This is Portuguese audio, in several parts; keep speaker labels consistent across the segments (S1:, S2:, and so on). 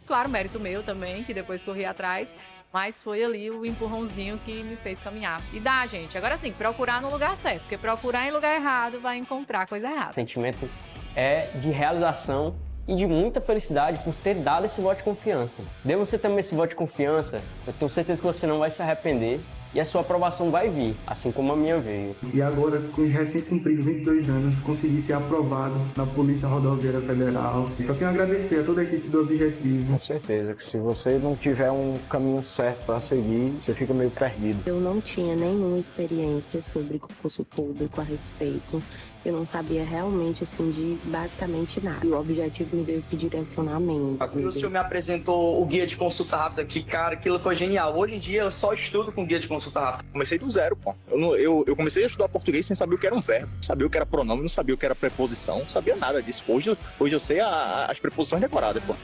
S1: Claro, mérito meu também, que depois corri atrás, mas foi ali o empurrãozinho que me fez caminhar. E dá, gente. Agora sim, procurar no lugar certo, porque procurar em lugar errado vai encontrar coisa
S2: O
S1: errada.
S2: sentimento é de realização e de muita felicidade por ter dado esse voto de confiança. Dê você também esse voto de confiança, eu tenho certeza que você não vai se arrepender e a sua aprovação vai vir, assim como a minha veio.
S3: E agora, com os recém-cumpridos 22 anos, consegui ser aprovado na Polícia Rodoviária Federal. Só tenho a agradecer a toda a equipe do Objetivo.
S4: Com certeza que se você não tiver um caminho certo para seguir, você fica meio perdido.
S5: Eu não tinha nenhuma experiência sobre concurso público a respeito. Eu não sabia realmente, assim, de basicamente nada. E o Objetivo me deu esse direcionamento.
S6: O senhor me apresentou o guia de consulta rápida, que, cara, aquilo foi genial. Hoje em dia eu só estudo com guia de consulta rápida.
S7: Comecei do zero, pô. Eu comecei a estudar português sem saber o que era um verbo, sabia o que era pronome, não sabia o que era preposição, não sabia nada disso. Hoje eu sei as preposições decoradas, pô.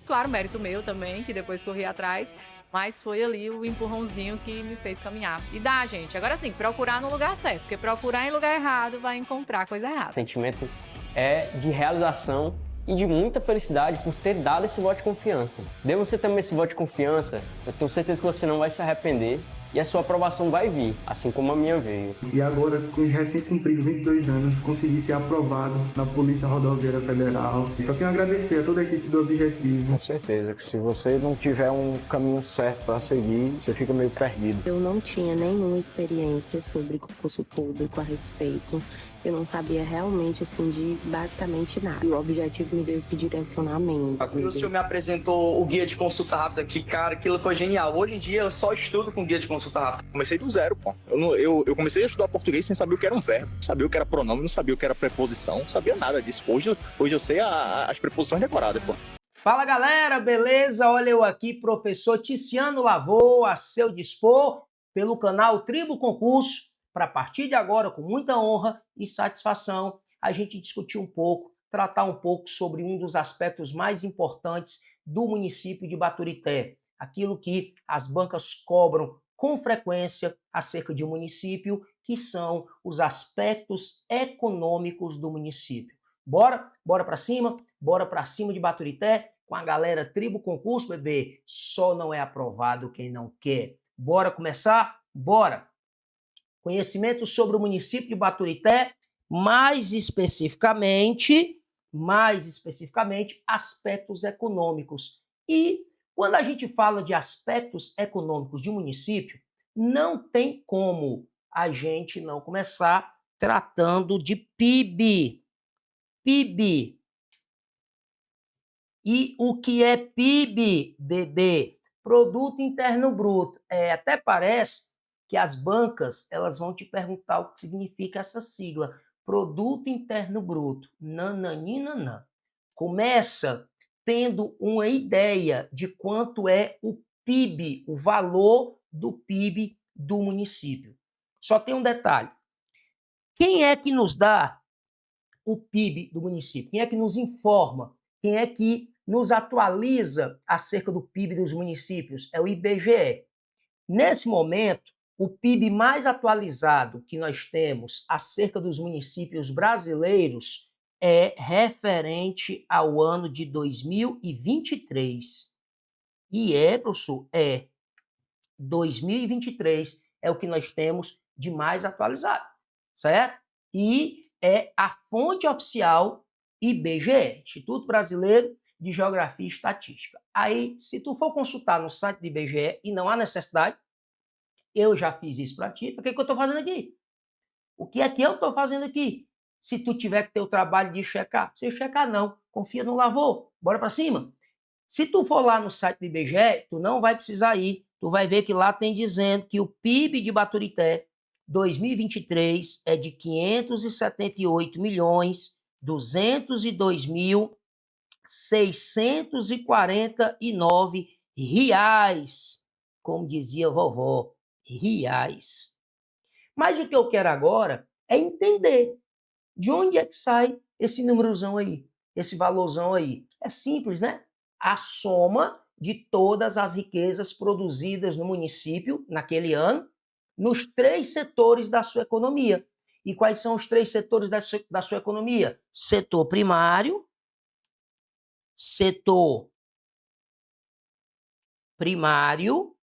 S1: Claro, mérito meu também, que depois corri atrás, mas foi ali o empurrãozinho que me fez caminhar. E dá, gente. Agora sim, procurar no lugar certo, porque procurar em lugar errado vai encontrar coisa errada.
S2: O sentimento é de realização e de muita felicidade por ter dado esse voto de confiança. Dê você também esse voto de confiança, eu tenho certeza que você não vai se arrepender e a sua aprovação vai vir, assim como a minha veio.
S3: E agora, com os recém-cumpridos 22 anos, consegui ser aprovado na Polícia Rodoviária Federal. Só tenho a agradecer a toda a equipe do Objetivo.
S4: Com certeza que se você não tiver um caminho certo para seguir, você fica meio perdido.
S5: Eu não tinha nenhuma experiência sobre concurso público a respeito. Eu não sabia realmente, assim, de basicamente nada. E o Objetivo me deu esse direcionamento.
S6: O senhor me apresentou o guia de consulta rápida, que, cara, aquilo foi genial. Hoje em dia eu só estudo com guia de consulta rápida.
S7: Comecei do zero, pô. Eu comecei a estudar português sem saber o que era um verbo, não sabia o que era pronome, não sabia o que era preposição, não sabia nada disso. Hoje eu sei as preposições decoradas, pô.
S8: Fala galera, beleza? Olha eu aqui, professor Ticiano Lavô, a seu dispor, pelo canal Tribo Concurso, para a partir de agora, com muita honra e satisfação, a gente discutir um pouco, tratar um pouco sobre um dos aspectos mais importantes do município de Baturité, aquilo que as bancas cobram com frequência acerca de um município, que são os aspectos econômicos do município. Bora? Bora para cima? Bora para cima de Baturité com a galera Tribo Concurso, bebê. Só não é aprovado quem não quer. Bora começar? Bora! Conhecimento sobre o município de Baturité, mais especificamente, aspectos econômicos. E quando a gente fala de aspectos econômicos de um município, não tem como a gente não começar tratando de PIB. PIB. E o que é PIB, bebê? Produto Interno Bruto. Até parece que as bancas elas vão te perguntar o que significa essa sigla. Produto Interno Bruto. Nananinanã. Começa tendo uma ideia de quanto é o PIB, o valor do PIB do município. Só tem um detalhe. Quem é que nos dá o PIB do município? Quem é que nos informa? Quem é que nos atualiza acerca do PIB dos municípios? É o IBGE. Nesse momento, o PIB mais atualizado que nós temos acerca dos municípios brasileiros é referente ao ano de 2023. Professor, 2023 é o que nós temos de mais atualizado, certo? E é a fonte oficial IBGE, Instituto Brasileiro de Geografia e Estatística. Aí, se tu for consultar no site do IBGE e não há necessidade, eu já fiz isso para ti, por que eu estou fazendo aqui? O que é que eu estou fazendo aqui? Se tu tiver que ter o trabalho de checar, se checar não, confia no Lavô, bora para cima. Se tu for lá no site do IBGE, tu não vai precisar ir, tu vai ver que lá tem dizendo que o PIB de Baturité 2023 é de 578.202.649 reais, como dizia a vovó, reais. Mas o que eu quero agora é entender de onde é que sai esse númerozão aí, esse valorzão aí. É simples, né? A soma de todas as riquezas produzidas no município naquele ano, nos 3 setores da sua economia. E quais são os 3 setores da sua economia? Setor primário, setor primário,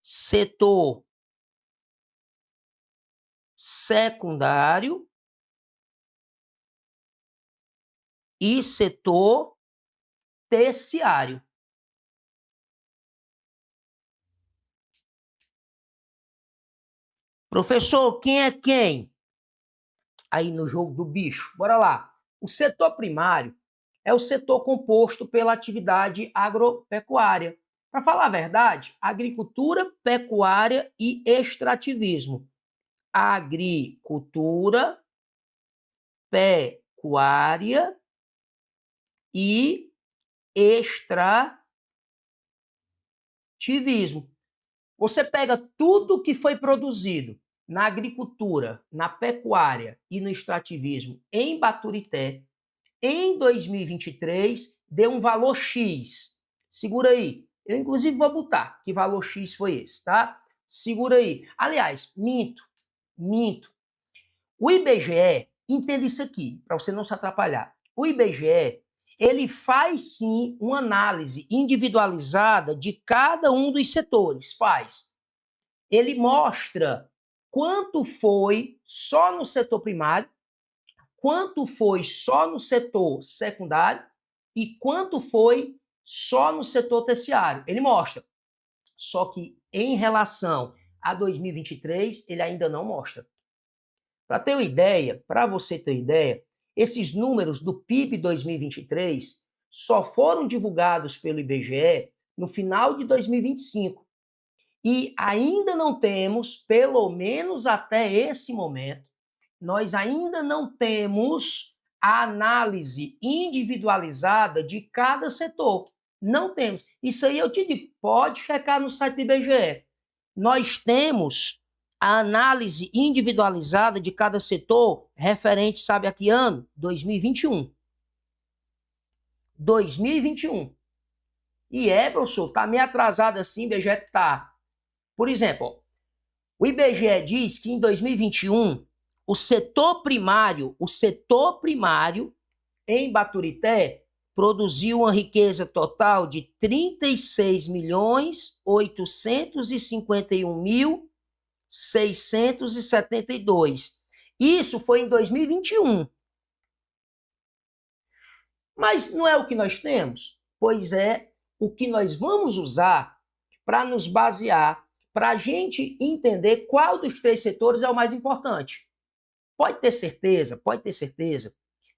S8: setor secundário e setor terciário. Professor, quem é quem? Aí no jogo do bicho, bora lá. O setor primário é o setor composto pela atividade agropecuária. Para falar a verdade, agricultura, pecuária e extrativismo. Agricultura, pecuária e extrativismo. Você pega tudo que foi produzido na agricultura, na pecuária e no extrativismo em Baturité, em 2023, deu um valor X. Segura aí. Eu, inclusive, vou botar que valor X foi esse, tá? Segura aí. Aliás, minto. O IBGE, entenda isso aqui, para você não se atrapalhar. O IBGE, ele faz sim uma análise individualizada de cada um dos setores. Faz. Ele mostra quanto foi só no setor primário, quanto foi só no setor secundário e quanto foi só no setor terciário. Ele mostra. Só que em relação a 2023, ele ainda não mostra. Para você ter ideia, esses números do PIB 2023 só foram divulgados pelo IBGE no final de 2025. E ainda não temos, pelo menos até esse momento, nós ainda não temos a análise individualizada de cada setor. Não temos. Isso aí eu te digo, pode checar no site do IBGE. Nós temos a análise individualizada de cada setor referente, sabe a que ano? 2021. 2021. E professor, tá meio atrasado assim, IBGE tá. Por exemplo, o IBGE diz que em 2021, o setor primário em Baturité produziu uma riqueza total de 36.851.672. Isso foi em 2021. Mas não é o que nós temos? Pois é, o que nós vamos usar para nos basear, para a gente entender qual dos três setores é o mais importante. Pode ter certeza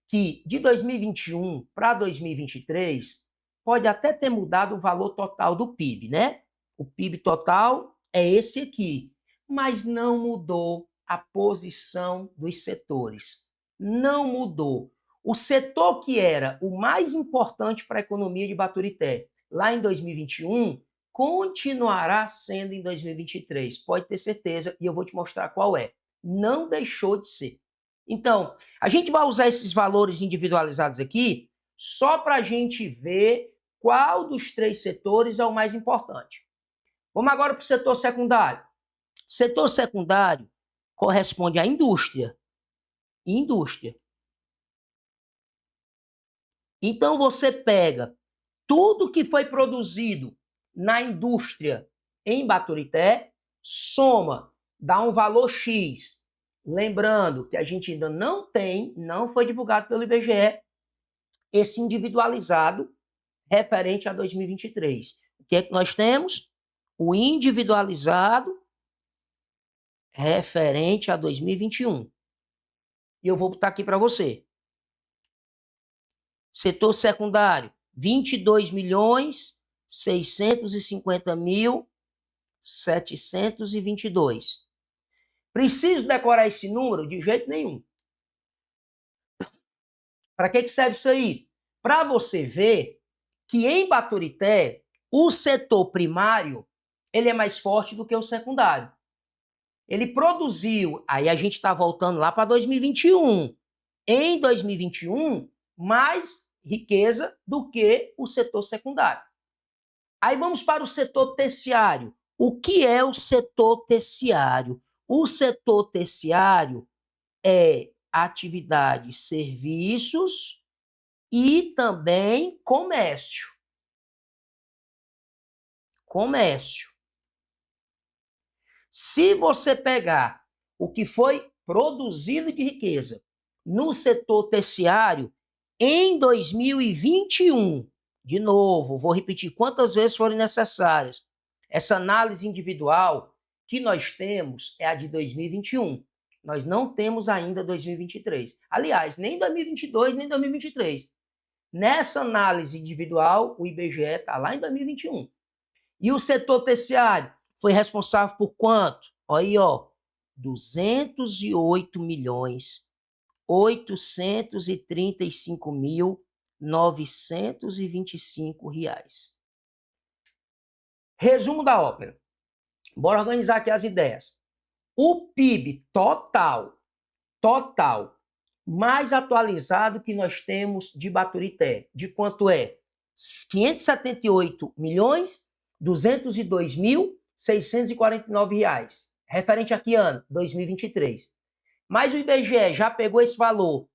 S8: que de 2021 para 2023 pode até ter mudado o valor total do PIB, né? O PIB total é esse aqui, mas não mudou a posição dos setores. Não mudou. O setor que era o mais importante para a economia de Baturité lá em 2021 continuará sendo em 2023. Pode ter certeza, e eu vou te mostrar qual é. Não deixou de ser. Então, a gente vai usar esses valores individualizados aqui só para a gente ver qual dos três setores é o mais importante. Vamos agora para o setor secundário. Setor secundário corresponde à indústria. Indústria. Então, você pega tudo que foi produzido na indústria em Baturité, soma, dá um valor X. Lembrando que a gente ainda não foi divulgado pelo IBGE, esse individualizado referente a 2023. O que é que nós temos? O individualizado referente a 2021. E eu vou botar aqui para você. Setor secundário, 22.650.722. Preciso decorar esse número? De jeito nenhum. Para que serve isso aí? Para você ver que em Baturité, o setor primário ele é mais forte do que o secundário. Ele produziu, aí a gente está voltando lá para 2021. Em 2021, mais riqueza do que o setor secundário. Aí vamos para o setor terciário. O que é o setor terciário? O setor terciário é atividade serviços e também comércio. Comércio. Se você pegar o que foi produzido de riqueza no setor terciário em 2021, de novo, vou repetir quantas vezes forem necessárias, essa análise individual que nós temos é a de 2021. Nós não temos ainda 2023. Aliás, nem 2022, nem 2023. Nessa análise individual, o IBGE está lá em 2021. E o setor terciário foi responsável por quanto? Olha aí, ó, 208.835.925 reais. Resumo da ópera. Bora organizar aqui as ideias. O PIB total, mais atualizado que nós temos de Baturité, de quanto é? 578.202.649 reais. Referente a que ano? 2023. Mas o IBGE já pegou esse valor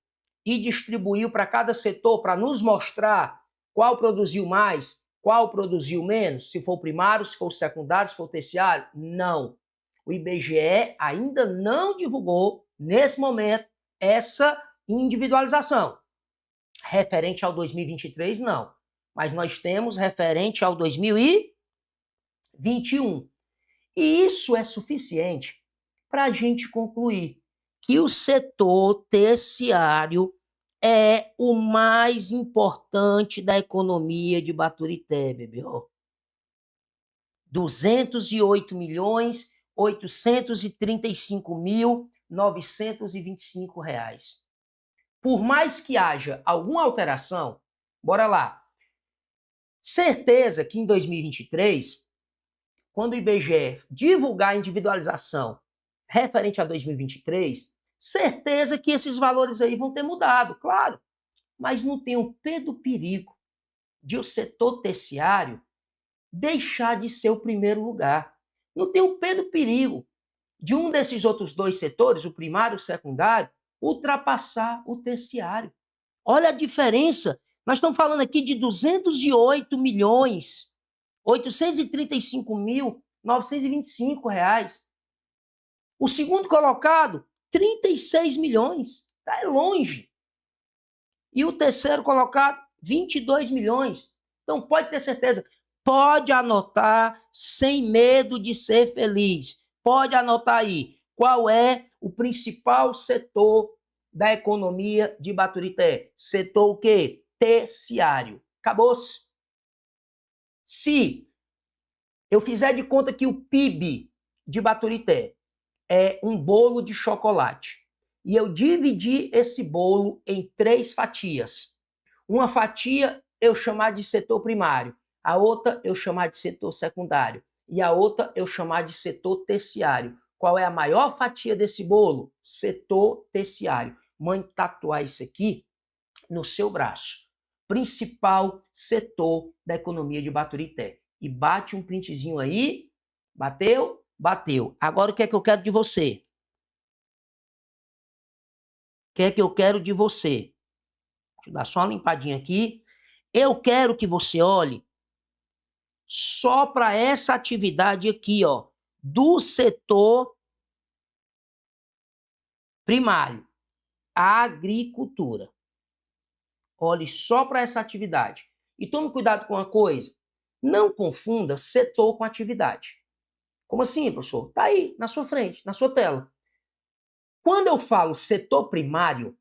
S8: e distribuiu para cada setor para nos mostrar qual produziu mais, qual produziu menos, se for o primário, se for o secundário, se for o terciário? Não. O IBGE ainda não divulgou, nesse momento, essa individualização. Referente ao 2023, não. Mas nós temos referente ao 2021. E isso é suficiente para a gente concluir que o setor terciário é o mais importante da economia de Baturité, bebê. 208.835.925 reais. Por mais que haja alguma alteração, bora lá. Certeza que em 2023, quando o IBGE divulgar a individualização referente a 2023, certeza que esses valores aí vão ter mudado, claro. Mas não tem o pé do perigo de o setor terciário deixar de ser o primeiro lugar. Não tem o pé do perigo de um desses outros dois setores, o primário e o secundário, ultrapassar o terciário. Olha a diferença. Nós estamos falando aqui de 208.835.925 reais. O segundo colocado, 36 milhões. Está longe. E o terceiro colocado, 22 milhões. Então pode ter certeza. Pode anotar sem medo de ser feliz. Pode anotar aí qual é o principal setor da economia de Baturité. Setor o quê? Terciário. Acabou-se. Se eu fizer de conta que o PIB de Baturité é um bolo de chocolate e eu dividir esse bolo em 3 fatias. Uma fatia eu chamar de setor primário, a outra eu chamar de setor secundário e a outra eu chamar de setor terciário. Qual é a maior fatia desse bolo? Setor terciário. Mãe, tatuar isso aqui no seu braço. Principal setor da economia de Baturité. E bate um printzinho aí. Bateu? Bateu. Agora o que é que eu quero de você? O que é que eu quero de você? Deixa eu dar só uma limpadinha aqui. Eu quero que você olhe só para essa atividade aqui, ó, do setor primário, a agricultura. Olhe só para essa atividade. E tome cuidado com uma coisa. Não confunda setor com atividade. Como assim, professor? Está aí, na sua frente, na sua tela. Quando eu falo setor primário,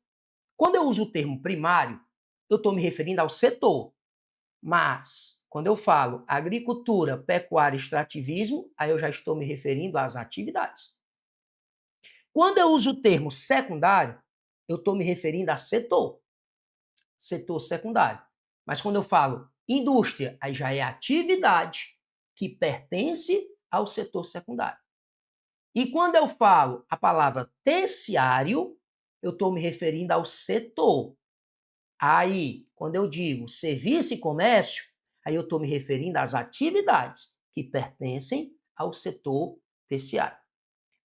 S8: quando eu uso o termo primário, eu estou me referindo ao setor. Mas, quando eu falo agricultura, pecuária e extrativismo, aí eu já estou me referindo às atividades. Quando eu uso o termo secundário, eu estou me referindo a setor. Setor secundário. Mas quando eu falo indústria, aí já é atividade que pertence ao setor secundário. E quando eu falo a palavra terciário, eu estou me referindo ao setor. Aí, quando eu digo serviço e comércio, aí eu estou me referindo às atividades que pertencem ao setor terciário.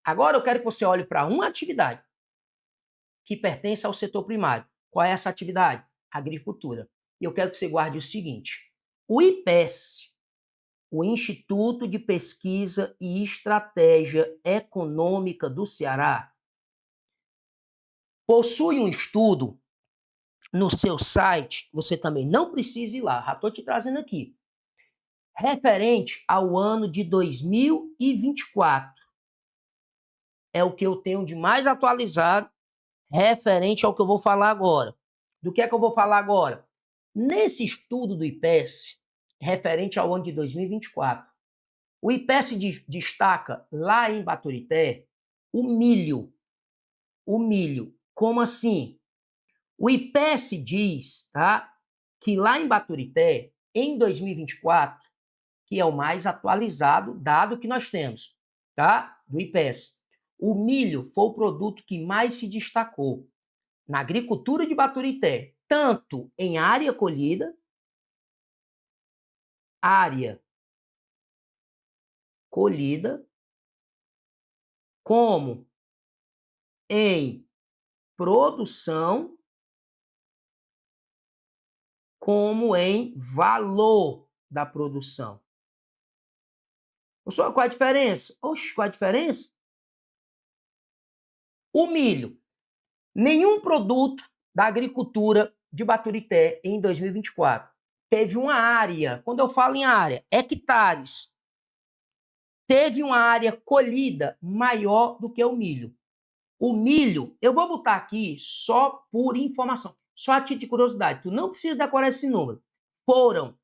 S8: Agora eu quero que você olhe para uma atividade que pertence ao setor primário. Qual é essa atividade? agricultura. E eu quero que você guarde o seguinte: o IPES, o Instituto de Pesquisa e Estratégia Econômica do Ceará, possui um estudo no seu site, você também não precisa ir lá, já estou te trazendo aqui, referente ao ano de 2024. É o que eu tenho de mais atualizado, referente ao que eu vou falar agora. Do que é que eu vou falar agora? Nesse estudo do IPES, referente ao ano de 2024, o IPES destaca lá em Baturité o milho. O milho. Como assim? O IPES diz, tá, que lá em Baturité, em 2024, que é o mais atualizado dado que nós temos, tá, do IPES, o milho foi o produto que mais se destacou na agricultura de Baturité, tanto em área colhida, como em produção, como em valor da produção. Qual a diferença? Oxe, qual a diferença? O milho. Nenhum produto da agricultura de Baturité em 2024 teve uma área, quando eu falo em área, hectares, teve uma área colhida maior do que o milho. O milho, eu vou botar aqui só por informação, só a título de curiosidade, tu não precisa decorar esse número. Foram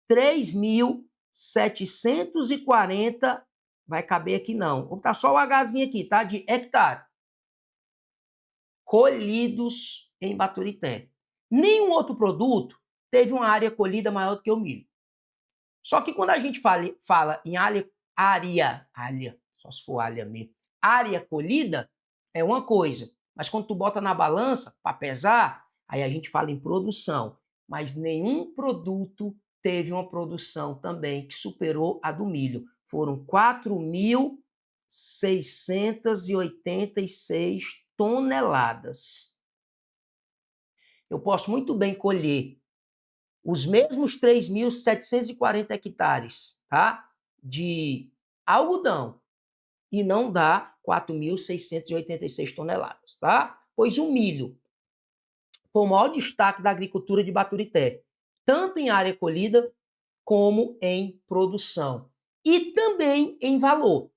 S8: 3.740, vai caber aqui não, vou botar só o Hzinho aqui, tá? De hectare. Colhidos em Baturité. Nenhum outro produto teve uma área colhida maior do que o milho. Só que quando a gente fala em área, só se for área mesmo, área colhida é uma coisa, mas quando tu bota na balança para pesar, aí a gente fala em produção, mas nenhum produto teve uma produção também que superou a do milho. Foram 4.686 toneladas. Eu posso muito bem colher os mesmos 3.740 hectares, tá, de algodão e não dá 4.686 toneladas, tá? Pois o milho foi o maior destaque da agricultura de Baturité, tanto em área colhida como em produção e também em valor.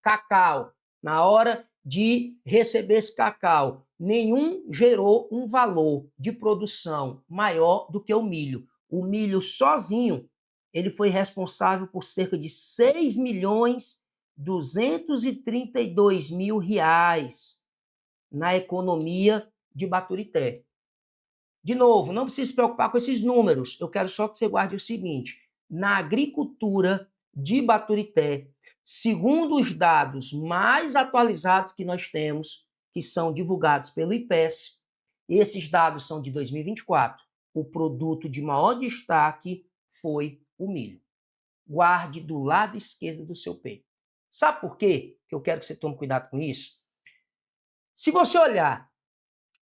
S8: Cacau, na hora de receber esse cacau, nenhum gerou um valor de produção maior do que o milho. O milho sozinho, ele foi responsável por cerca de 6.232.000 reais na economia de Baturité. De novo, não precisa se preocupar com esses números, eu quero só que você guarde o seguinte: na agricultura de Baturité, segundo os dados mais atualizados que nós temos, que são divulgados pelo IPES, esses dados são de 2024, o produto de maior destaque foi o milho. Guarde do lado esquerdo do seu peito. Sabe por quê que eu quero que você tome cuidado com isso? Se você olhar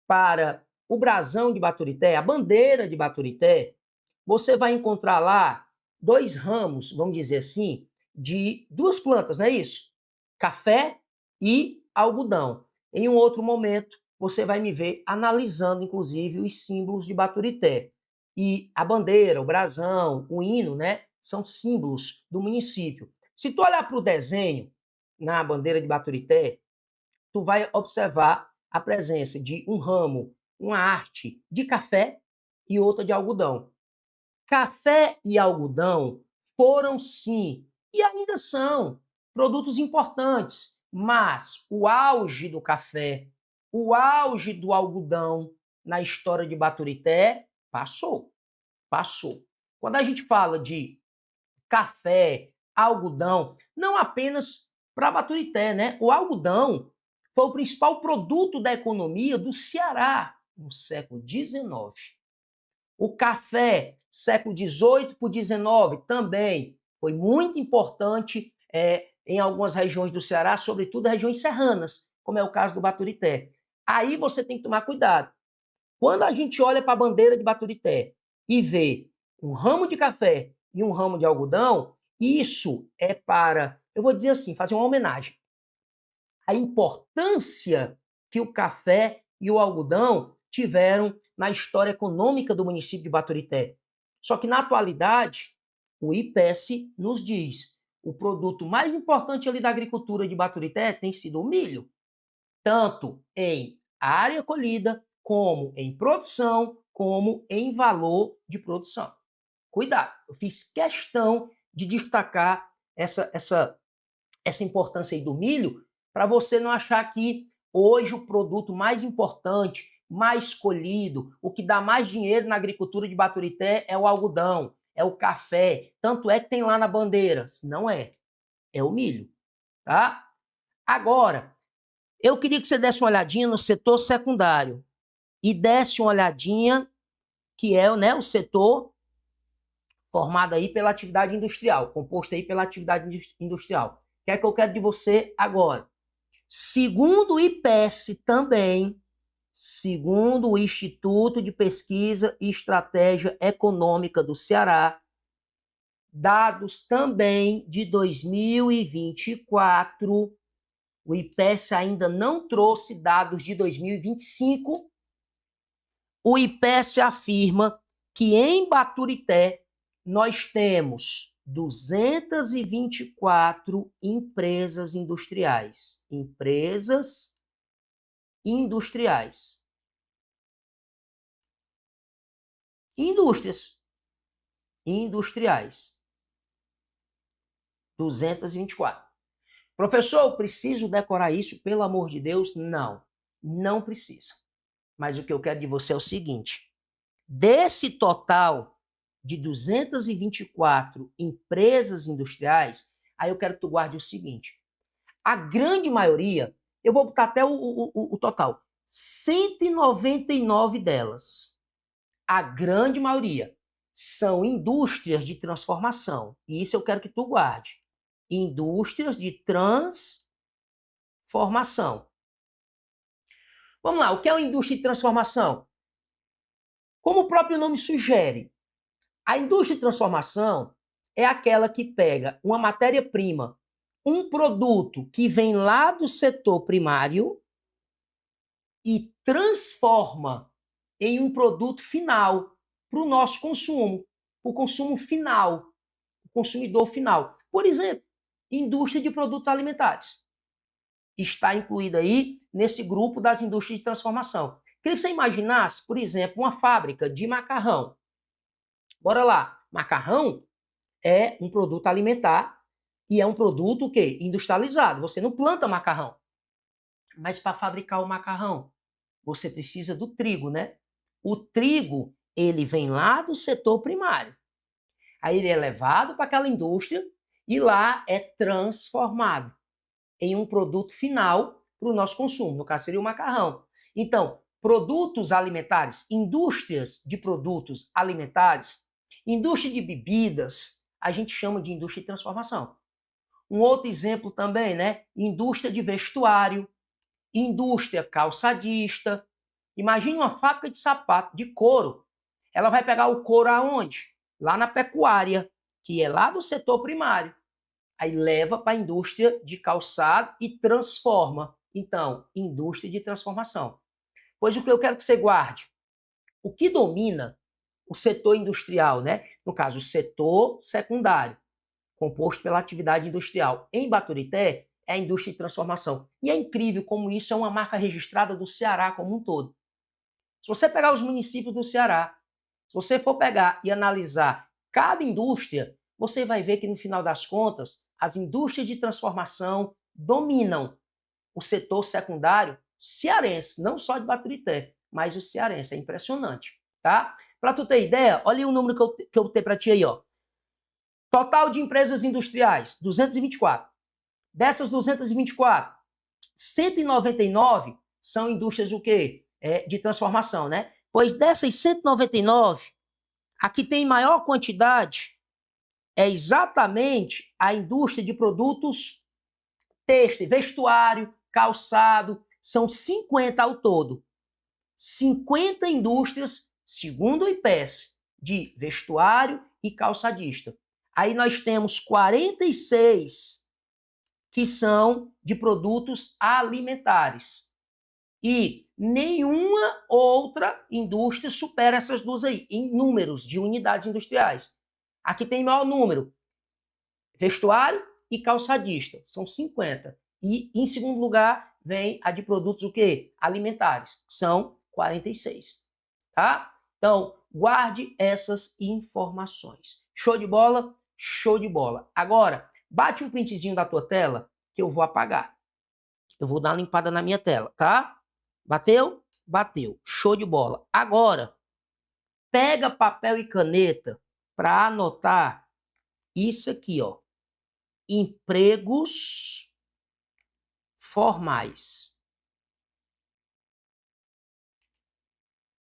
S8: para o brasão de Baturité, a bandeira de Baturité, você vai encontrar lá dois ramos, vamos dizer assim, de duas plantas, não é isso? Café e algodão. Em um outro momento, você vai me ver analisando, inclusive, os símbolos de Baturité. E a bandeira, o brasão, o hino, né, são símbolos do município. Se tu olhar para o desenho na bandeira de Baturité, tu vai observar a presença de um ramo, uma arte de café e outra de algodão. Café e algodão foram, sim, e ainda são produtos importantes, mas o auge do café, o auge do algodão na história de Baturité passou. Quando a gente fala de café, algodão, não apenas para Baturité, né? O algodão foi o principal produto da economia do Ceará no século XIX. O café, século XVIII por XIX, também foi muito importante em algumas regiões do Ceará, sobretudo regiões serranas, como é o caso do Baturité. Aí você tem que tomar cuidado. Quando a gente olha para a bandeira de Baturité e vê um ramo de café e um ramo de algodão, isso é para, eu vou dizer assim, fazer uma homenagem à importância que o café e o algodão tiveram na história econômica do município de Baturité. Só que, na atualidade, o IPES nos diz o produto mais importante ali da agricultura de Baturité tem sido o milho, tanto em área colhida, como em produção, como em valor de produção. Cuidado, eu fiz questão de destacar essa importância aí do milho, para você não achar que hoje o produto mais importante, mais colhido, o que dá mais dinheiro na agricultura de Baturité é o algodão, é o café. Tanto é que tem lá na bandeira. Não é. É o milho. Tá? Agora, eu queria que você desse uma olhadinha no setor secundário e desse uma olhadinha que é, né, o setor formado aí pela atividade industrial, composto aí pela atividade industrial. O que é que eu quero de você agora? Segundo o IPES também, segundo o Instituto de Pesquisa e Estratégia Econômica do Ceará, dados também de 2024, o IPES ainda não trouxe dados de 2025, o IPES afirma que em Baturité nós temos 224 empresas industriais. Empresas industriais. Indústrias. Industriais. 224. Professor, eu preciso decorar isso, pelo amor de Deus? Não, não precisa. Mas o que eu quero de você é o seguinte: desse total de 224 empresas industriais, aí eu quero que tu guarde o seguinte: a grande maioria, eu vou botar até o total, 199 delas, a grande maioria, são indústrias de transformação. E isso eu quero que tu guarde. Indústrias de transformação. Vamos lá, o que é uma indústria de transformação? Como o próprio nome sugere, a indústria de transformação é aquela que pega uma matéria-prima, um produto que vem lá do setor primário e transforma em um produto final para o nosso consumo, o consumo final, o consumidor final. Por exemplo, indústria de produtos alimentares. Está incluída aí nesse grupo das indústrias de transformação. Queria que você imaginasse, por exemplo, uma fábrica de macarrão. Bora lá. Macarrão é um produto alimentar e é um produto o quê? Industrializado. Você não planta macarrão. Mas para fabricar o macarrão, você precisa do trigo, né? O trigo, ele vem lá do setor primário. Aí ele é levado para aquela indústria e lá é transformado em um produto final para o nosso consumo. No caso, seria o macarrão. Então, produtos alimentares, indústrias de produtos alimentares, indústria de bebidas, a gente chama de indústria de transformação. Um outro exemplo também, né? Indústria de vestuário, indústria calçadista. Imagine uma fábrica de sapato, de couro. Ela vai pegar o couro aonde? Lá na pecuária, que é lá do setor primário. Aí leva para a indústria de calçado e transforma. Então, indústria de transformação. Pois o que eu quero que você guarde? O que domina o setor industrial, né? No caso, o setor secundário, composto pela atividade industrial em Baturité, é a indústria de transformação. E é incrível como isso é uma marca registrada do Ceará como um todo. Se você pegar os municípios do Ceará, se você for pegar e analisar cada indústria, você vai ver que no final das contas, as indústrias de transformação dominam o setor secundário cearense, não só de Baturité, mas o cearense. É impressionante, tá? Para tu ter ideia, olha aí o número que eu botei para ti aí, ó. Total de empresas industriais, 224. Dessas 224, 199 são indústrias o quê? De transformação, né? Pois dessas 199, a que tem maior quantidade é exatamente a indústria de produtos têxteis, vestuário, calçado, são 50 ao todo. 50 indústrias, segundo o IPES, de vestuário e calçadista. Aí nós temos 46 que são de produtos alimentares. E nenhuma outra indústria supera essas duas aí, em números de unidades industriais. Aqui tem maior número, vestuário e calçadista, são 50. E em segundo lugar vem a de produtos o quê? Alimentares, que são 46. Tá? Então, guarde essas informações. Show de bola? Show de bola. Agora, bate um printzinho da tua tela que eu vou apagar. Eu vou dar uma limpada na minha tela, tá? Bateu? Bateu. Show de bola. Agora, pega papel e caneta para anotar isso aqui, ó. Empregos formais.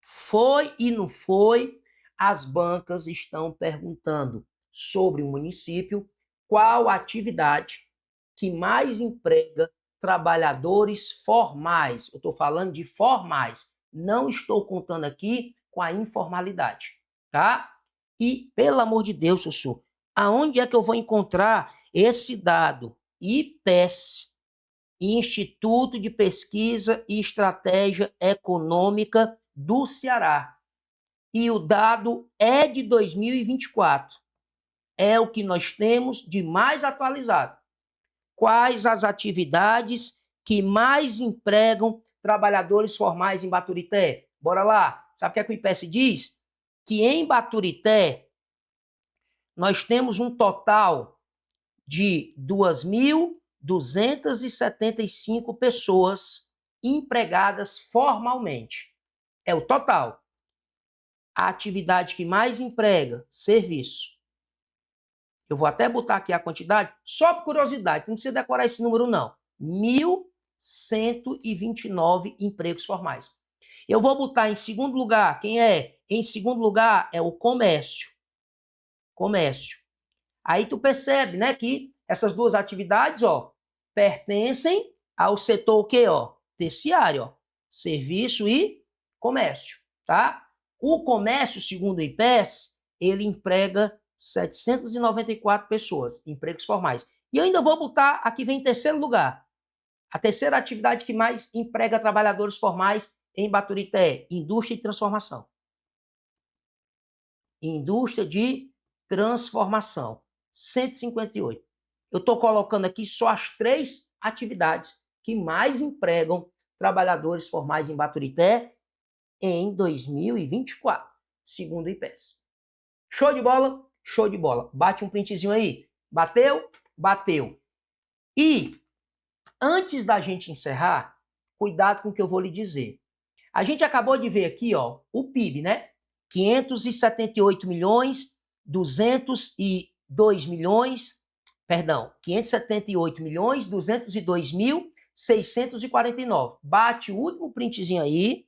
S8: Foi e não foi, as bancas estão perguntando sobre o município qual a atividade que mais emprega trabalhadores formais. Eu estou falando de formais. Não estou contando aqui com a informalidade, tá? E, pelo amor de Deus, Sussu, aonde é que eu vou encontrar esse dado? IPES, Instituto de Pesquisa e Estratégia Econômica do Ceará. E o dado é de 2024. É o que nós temos de mais atualizado. Quais as atividades que mais empregam trabalhadores formais em Baturité? Bora lá. Sabe o que é que o IPES diz? Que em Baturité nós temos um total de 2.275 pessoas empregadas formalmente. É o total. A atividade que mais emprega, serviço. Eu vou até botar aqui a quantidade, só por curiosidade, não precisa decorar esse número, não. 1.129 empregos formais. Eu vou botar em segundo lugar, quem é? Em segundo lugar é o comércio. Comércio. Aí tu percebe, né, que essas duas atividades, ó, pertencem ao setor o quê, ó? Terciário, ó. Serviço e comércio, tá? O comércio, segundo o IPES, ele emprega 794 pessoas, empregos formais. E eu ainda vou botar, aqui vem em terceiro lugar, a terceira atividade que mais emprega trabalhadores formais em Baturité, indústria de transformação. Indústria de transformação, 158. Eu estou colocando aqui só as 3 atividades que mais empregam trabalhadores formais em Baturité em 2024, segundo o IPES. Show de bola? Show de bola. Bate um printzinho aí. Bateu? Bateu. E, antes da gente encerrar, cuidado com o que eu vou lhe dizer. A gente acabou de ver aqui, ó, o PIB, né? 578 milhões, 202 milhões, perdão, 578 milhões, 202 mil, 649. Bate o último printzinho aí,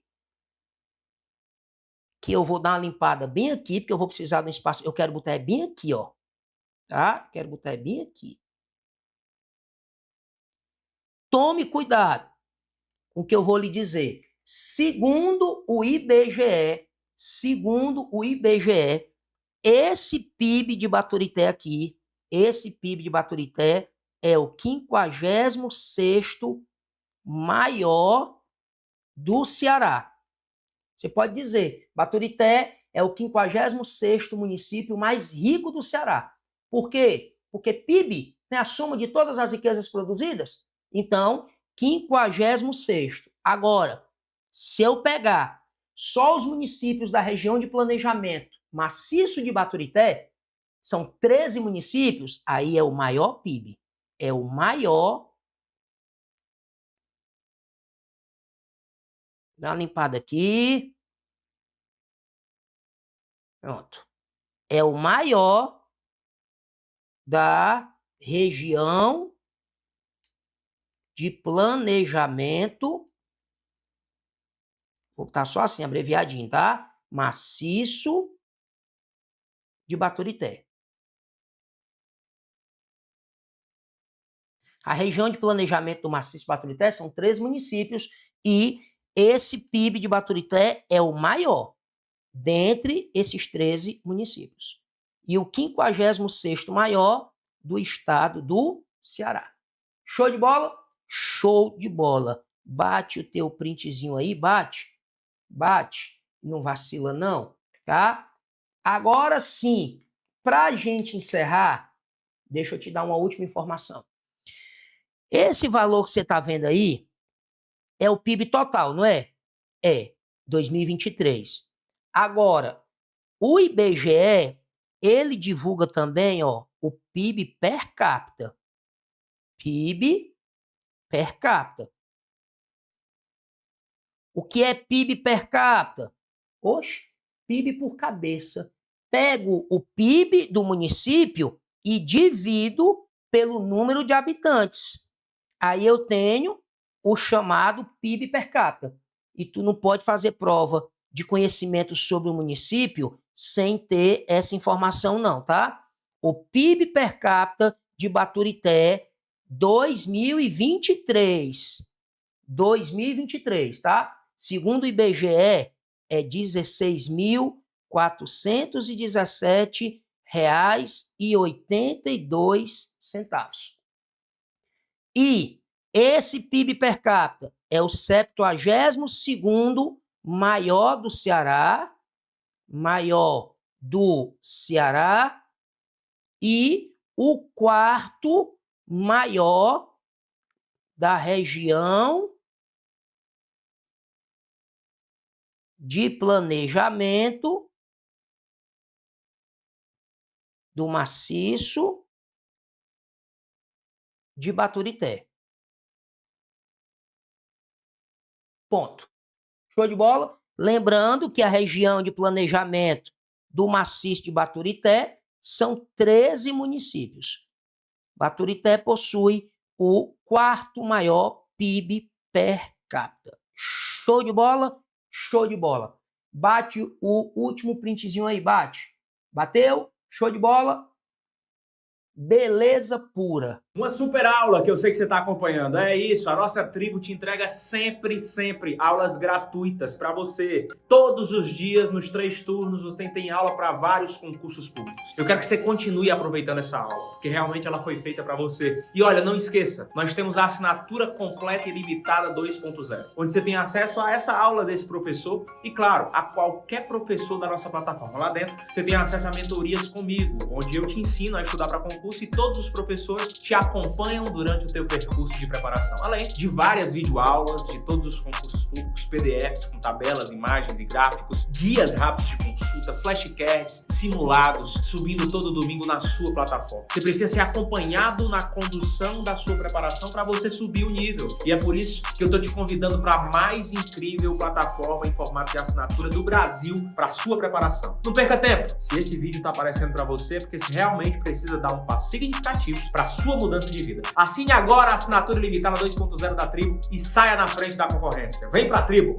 S8: que eu vou dar uma limpada bem aqui, porque eu vou precisar de um espaço. Eu quero botar bem aqui, ó. Tá? Quero botar bem aqui. Tome cuidado com o que eu vou lhe dizer. Segundo o IBGE, esse PIB de Baturité aqui, esse PIB de Baturité é o 56º maior do Ceará. Você pode dizer, Baturité é o 56º município mais rico do Ceará. Por quê? Porque PIB é a soma de todas as riquezas produzidas. Então, 56º. Agora, se eu pegar só os municípios da região de planejamento maciço de Baturité, são 13 municípios, aí é o maior PIB. É o maior. Dá uma limpada aqui. Pronto. É o maior da região de planejamento. Vou botar só assim, abreviadinho, tá? Maciço de Baturité. A região de planejamento do Maciço de Baturité são 3 municípios e esse PIB de Baturité é o maior dentre esses 13 municípios. E o 56º maior do estado do Ceará. Show de bola? Show de bola. Bate o teu printzinho aí, bate. Bate. Não vacila não, tá? Agora sim, para a gente encerrar, deixa eu te dar uma última informação. Esse valor que você está vendo aí é o PIB total, não é? É, 2023. Agora, o IBGE, ele divulga também, ó, o PIB per capita. PIB per capita. O que é PIB per capita? Oxe, PIB por cabeça. Pego o PIB do município e divido pelo número de habitantes. Aí eu tenho o chamado PIB per capita. E tu não pode fazer prova de conhecimento sobre o município sem ter essa informação não, tá? O PIB per capita de Baturité 2023. 2023, tá? Segundo o IBGE, é R$ 16.417,82. E esse PIB per capita é o 72º maior do Ceará, e o 4º maior da região de planejamento do maciço de Baturité. Ponto. Show de bola? Lembrando que a região de planejamento do maciço de Baturité são 13 municípios. Baturité possui o 4º maior PIB per capita. Show de bola? Show de bola. Bate o último printzinho aí, bate. Bateu? Show de bola? Beleza pura.
S9: Uma super aula que eu sei que você está acompanhando. É isso, a nossa tribo te entrega sempre aulas gratuitas para você. Todos os dias, nos 3 turnos, você tem aula para vários concursos públicos. Eu quero que você continue aproveitando essa aula, porque realmente ela foi feita para você. E olha, não esqueça, nós temos a assinatura completa e limitada 2.0, onde você tem acesso a essa aula desse professor e, claro, a qualquer professor da nossa plataforma. Lá dentro, você tem acesso a mentorias comigo, onde eu te ensino a estudar para concurso e todos os professores te acompanham durante o teu percurso de preparação, além de várias videoaulas de todos os concursos públicos, PDFs com tabelas, imagens e gráficos, guias rápidos de consulta, flashcards, simulados, subindo todo domingo na sua plataforma. Você precisa ser acompanhado na condução da sua preparação para você subir o nível. E é por isso que eu estou te convidando para a mais incrível plataforma em formato de assinatura do Brasil para a sua preparação. Não perca tempo! Se esse vídeo está aparecendo para você, é porque você realmente precisa dar um passo significativo para a sua mudança de vida. Assine agora a assinatura limitada 2.0 da Tribo e saia na frente da concorrência. Vem pra Tribo!